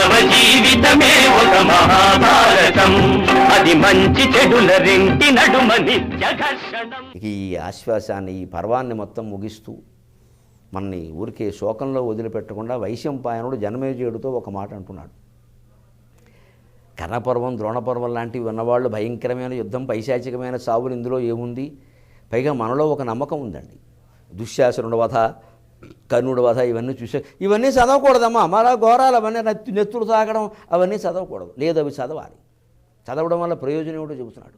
మానవ జీవితమే ఒక మహాభారతం, అది మంచి చెడుల రెంటి నడుమ నిత్య ఘర్షణం. ఈ ఆశ్వాసాన్ని, ఈ పర్వాన్ని మొత్తం ముగిస్తూ మనని ఊరికే శోకంలో వదిలిపెట్టకుండా వైశంపాయనుడు జనమేజయుడితో ఒక మాట అంటున్నాడు. కర్ణపర్వం, ద్రోణపర్వం లాంటివి ఉన్నవాళ్ళు భయంకరమైన యుద్ధం, పైశాచికమైన సావులు ఇందులో ఏముంది? పైగా మనలో ఒక నమ్మకం ఉందండి. దుశ్శాసనుడి వధ, కర్ణుడి వధ ఇవన్నీ ఇవన్నీ చదవకూడదమ్మా, మరో ఘోరాలు అవన్నీ నెత్తులు తాగడం అవన్నీ చదవకూడదు. లేదు, అవి చదవాలి. చదవడం వల్ల ప్రయోజనం ఏమిటో చెబుతున్నాడు.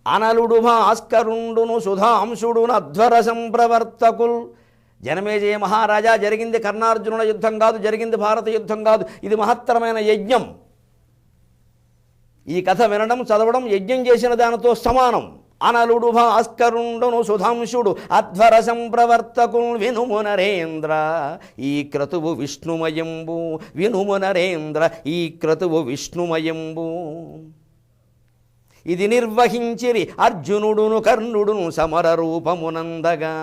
అనలుడు భాస్కరుండును సుధాంశుడును అధ్వర సంప్రవర్తకుల్. జనమేజయ మహారాజా, జరిగింది కర్ణార్జునుల యుద్ధం కాదు, జరిగింది భారత యుద్ధం కాదు, ఇది మహత్తరమైన యజ్ఞం. ఈ కథ వినడం, చదవడం యజ్ఞం చేసిన దానితో సమానం. అనలుడు భాస్కరుండును సుధాంశుడు అధ్వర సంప్రవర్తకుల్. వినుము నరేంద్ర ఈ క్రతువు విష్ణుమయంబు, వినుము నరేంద్ర ఈ క్రతువు విష్ణుమయంబు. ఇది నిర్వహించిరి అర్జునుడును కర్ణుడును సమర రూపమునందగా.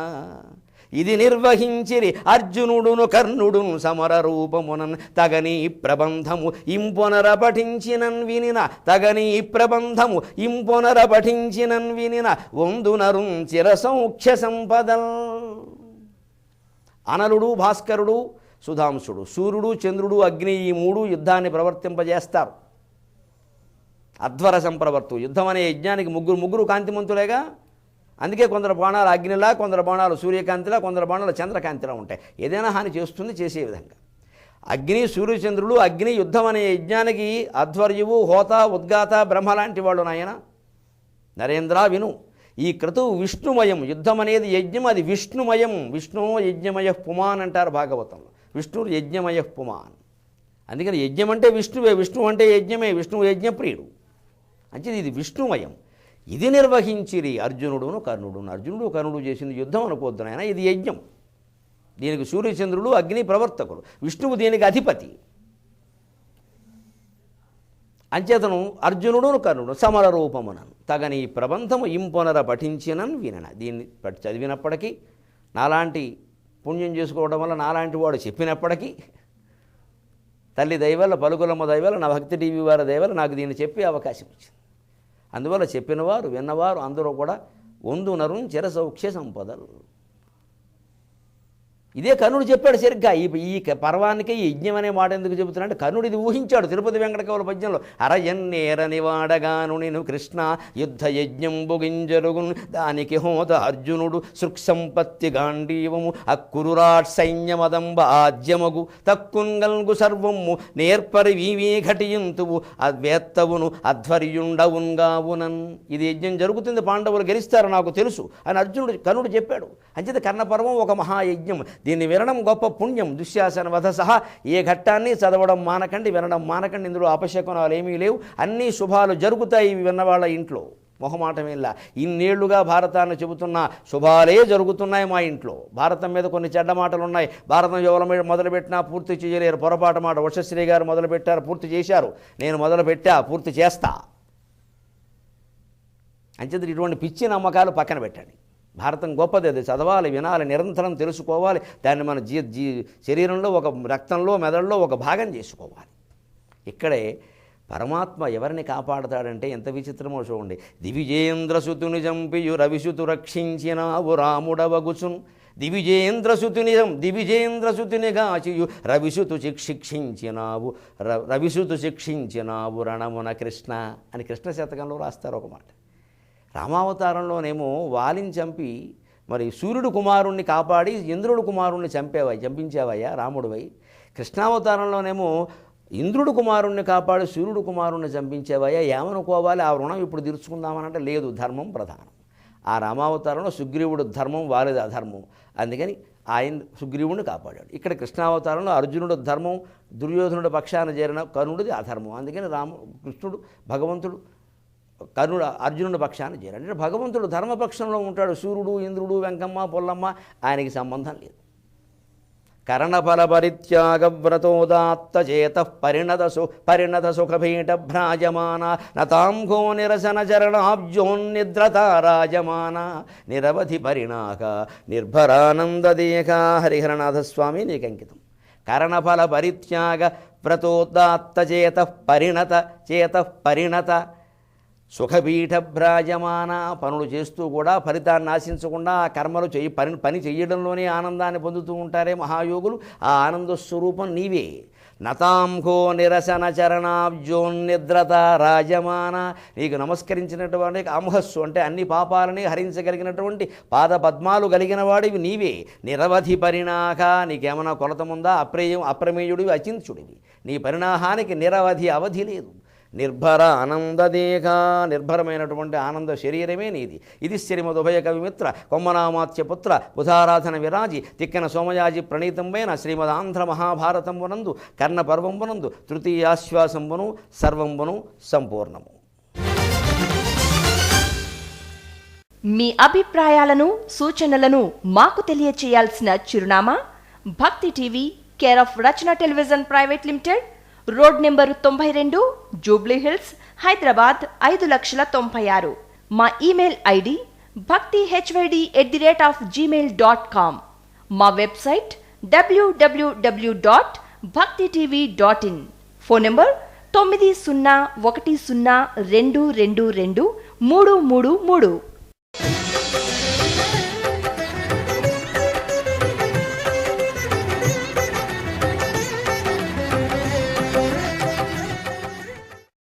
ఇది నిర్వహించిరి అర్జునుడును కర్ణుడును సమర రూపమునన్. తగని ప్రబంధము ఇంపొనర పఠించినన్ వినిన, తగని ప్రబంధము ఇంపొనర పఠించినన్ వినిన వందునరుం చిరసౌఖ్య సంపదల్. అనలుడు, భాస్కరుడు, సుధాంశుడు, సూర్యుడు, చంద్రుడు, అగ్ని, ఈ మూడు యుద్ధాన్ని ప్రవర్తింపజేస్తారు. అధ్వర సంప్రవర్తు, యుద్ధం అనే యజ్ఞానికి ముగ్గురు కాంతిమంతులేగా. అందుకే కొందరు బాణాలు అగ్నిలా, కొందరు బాణాలు సూర్యకాంతిలా, కొందరు బాణాలు చంద్రకాంతిలా ఉంటాయి. ఏదైనా హాని చేస్తుంది, చేసే విధంగా. అగ్ని, సూర్యచంద్రులు, అగ్ని యుద్ధం అనే యజ్ఞానికి అధ్వర్యువు, హోత, ఉద్గాత, బ్రహ్మ లాంటి వాళ్ళు నాయన. నరేంద్ర విను, ఈ క్రతువు విష్ణుమయం. యుద్ధం అనేది యజ్ఞం, అది విష్ణుమయం. విష్ణు యజ్ఞమయ పుమాన్ అంటారు భాగవతంలో. విష్ణువు యజ్ఞమయ పుమాన్. అందుకని యజ్ఞం అంటే విష్ణువే, విష్ణువు అంటే యజ్ఞమే, విష్ణువు యజ్ఞప్రియుడు. అంటే ఇది విష్ణుమయం. ఇది నిర్వహించిరి అర్జునుడును కర్ణుడును. అర్జునుడు కర్ణుడు చేసింది యుద్ధం అనుకోవద్దు నాయన, ఇది యజ్ఞం. దీనికి సూర్యచంద్రుడు, అగ్ని ప్రవర్తకులు, విష్ణువు దీనికి అధిపతి. అంచేతను అర్జునుడును కర్ణుడు సమర రూపమునను. తగని ప్రబంధము ఇంపొనర పఠించినన్ వినన. దీన్ని చదివినప్పటికీ, నాలాంటి పుణ్యం చేసుకోవడం వల్ల నాలాంటి వాడు చెప్పినప్పటికీ, తల్లి దయవల్ల, పలుకులమ్మ దయవల్ల, నా భక్తి టీవీ వారి దయవల్ల నాకు దీన్ని చెప్పే అవకాశం వచ్చింది. అందువల్ల చెప్పినవారు, విన్నవారు అందరూ కూడా వందునరు చిరసౌఖ్య సంపదలు. ఇదే కర్ణుడు చెప్పాడు సరిగ్గా. ఈ పర్వానికి ఈ యజ్ఞం అనే మాట ఎందుకు చెబుతున్నాడు? కర్ణుడు ఇది ఊహించాడు తిరుపతి వెంకటకవుల పద్యంలో. అరయన్నేరని వాడగాను నేను కృష్ణ యుద్ధ యజ్ఞం బొగింజరుగున్. దానికి హోత అర్జునుడు సృక్సంపత్తి గాంధీవము అక్కురురాట్ సైన్యమదంబ ఆద్యమగు తక్కున్గల్గు సర్వము నేర్పరి వీవీ ఘటియంతువు అద్వేత్తవును అధ్వర్యుండవున్గావునన్. ఇది యజ్ఞం జరుగుతుంది, పాండవులు గెలుస్తారు నాకు తెలుసు అని కర్ణుడు చెప్పాడు. అంచేత కర్ణపర్వం ఒక మహాయజ్ఞం. దీన్ని వినడం గొప్ప పుణ్యం. దుశ్శాసన వధ సహా ఏ ఘట్టాన్ని చదవడం మానకండి, వినడం మానకండి. ఇందులో అపశకునాలు ఏమీ లేవు, అన్నీ శుభాలు జరుగుతాయి విన్నవాళ్ళ ఇంట్లో. మొహమాటమేలా. ఇన్నేళ్లుగా భారతాన్ని చెబుతున్న శుభాలే జరుగుతున్నాయి మా ఇంట్లో. భారతం మీద కొన్ని చెడ్డ మాటలు ఉన్నాయి. భారతం ఎవరు మొదలుపెట్టినా పూర్తి చేయలేరు. పొరపాటు మాట. వశశ్రీ గారు మొదలుపెట్టారు, పూర్తి చేశారు. నేను మొదలుపెట్టా, పూర్తి చేస్తా. అంచేత ఇటువంటి పిచ్చి నమ్మకాలు పక్కన పెట్టండి. భారతం గొప్పది, అది చదవాలి, వినాలి, నిరంతరం తెలుసుకోవాలి. దాన్ని మన శరీరంలో, ఒక రక్తంలో, మెదడులో ఒక భాగం చేసుకోవాలి. ఇక్కడే పరమాత్మ ఎవరిని కాపాడతాడంటే ఎంత విచిత్రమో చూడండి. దివిజేంద్రసుతుని చంపియు రవిసుతు రక్షించినావు రాముడవగుచున్. దివిజేంద్రసుతుని గాచియు రవిసుతు శిక్షించినావు రణమున కృష్ణ అని కృష్ణ శతకంలో రాస్తారు ఒక మాట. రామావతారంలోనేమో వాలిని చంపి మరి సూర్యుడు కుమారుణ్ణి కాపాడి ఇంద్రుడు కుమారుణ్ణి చంపించావయ్యా రాముడివై. కృష్ణావతారంలోనేమో ఇంద్రుడు కుమారుణ్ణి కాపాడి సూర్యుడు కుమారుణ్ణి చంపించావయ్యా, ఏమనుకోవాలి? ఆ రుణం ఇప్పుడు తీర్చుకుందామనంటే లేదు, ధర్మం ప్రధానం. ఆ రామావతారంలో సుగ్రీవుడు ధర్మం, వారిది అధర్మం. అందుకని ఆయన సుగ్రీవుడిని కాపాడాడు. ఇక్కడ కృష్ణావతారంలో అర్జునుడు ధర్మం, దుర్యోధనుడు పక్షాన చేరిన కర్ణుడిది అధర్మం. అందుకని కృష్ణుడు భగవంతుడు అర్జునుడి పక్షాన చేరాడు. అంటే భగవంతుడు ధర్మపక్షంలో ఉంటాడు. సూర్యుడు, ఇంద్రుడు, వెంకమ్మ, పొల్లమ్మ ఆయనకి సంబంధం లేదు. కరణఫల పరిత్యాగ వ్రతోదాత్త చేత పరిణత సుఖభీట భ్రాజమాన నతాంఘో నిరసన చరణాబ్జోన్నిద్రతారాజమాన నిరవధి పరిణాక నిర్భరానందదేక. హరిహరనాథస్వామి నీకు అంకితం. కరణఫల పరిత్యాగ వ్రతోదాత్త చేత పరిణత సుఖపీఠభ్రాజమాన. పనులు చేస్తూ కూడా ఫలితాన్ని ఆశించకుండా ఆ కర్మలు పని చెయ్యడంలోనే ఆనందాన్ని పొందుతూ ఉంటారే మహాయోగులు. ఆ ఆనంద స్వరూపం నీవే. నతాంహో నిరసన చరణాబ్జోన్నిద్రత రాజమాన. నీకు నమస్కరించినటువంటి అంహస్సు అంటే అన్ని పాపాలని హరించగలిగినటువంటి పాద పద్మాలు కలిగిన వాడివి నీవే. నిరవధి పరిణాహ. నీకేమన్నా కొలత ఉందా? అప్రమేయుడివి, అచించుడివి. నీ పరిణాహానికి నిరవధి అవధి లేదు. నిర్భర ఆనందదేహ. నిర్భరమైనటువంటి ఆనంద శరీరమే నీది. ఇది శ్రీమదుభయ కవిమిత్ర కొమ్మనామాత్యపుత్ర బుధారాధన విరాజి తిక్కన సోమయాజి ప్రణీతంబైన శ్రీమదాంధ్ర మహాభారతంబునందు కర్ణ పర్వంబునందు తృతీయాశ్వాసంబును సర్వంబును సంపూర్ణము. మీ అభిప్రాయాలను సూచనలను మాకు తెలియచేయాల్సిన చిరునామా భక్తి TV, care of Rachana television private limited, road number 92, Jubilee hills, Hyderabad 5,96,000. మా ఇమెయిల్ ఐడి bhaktihyd@gmail.com. మా వెబ్సైట్ www.bhaktitv.in. Phone number 9010222333.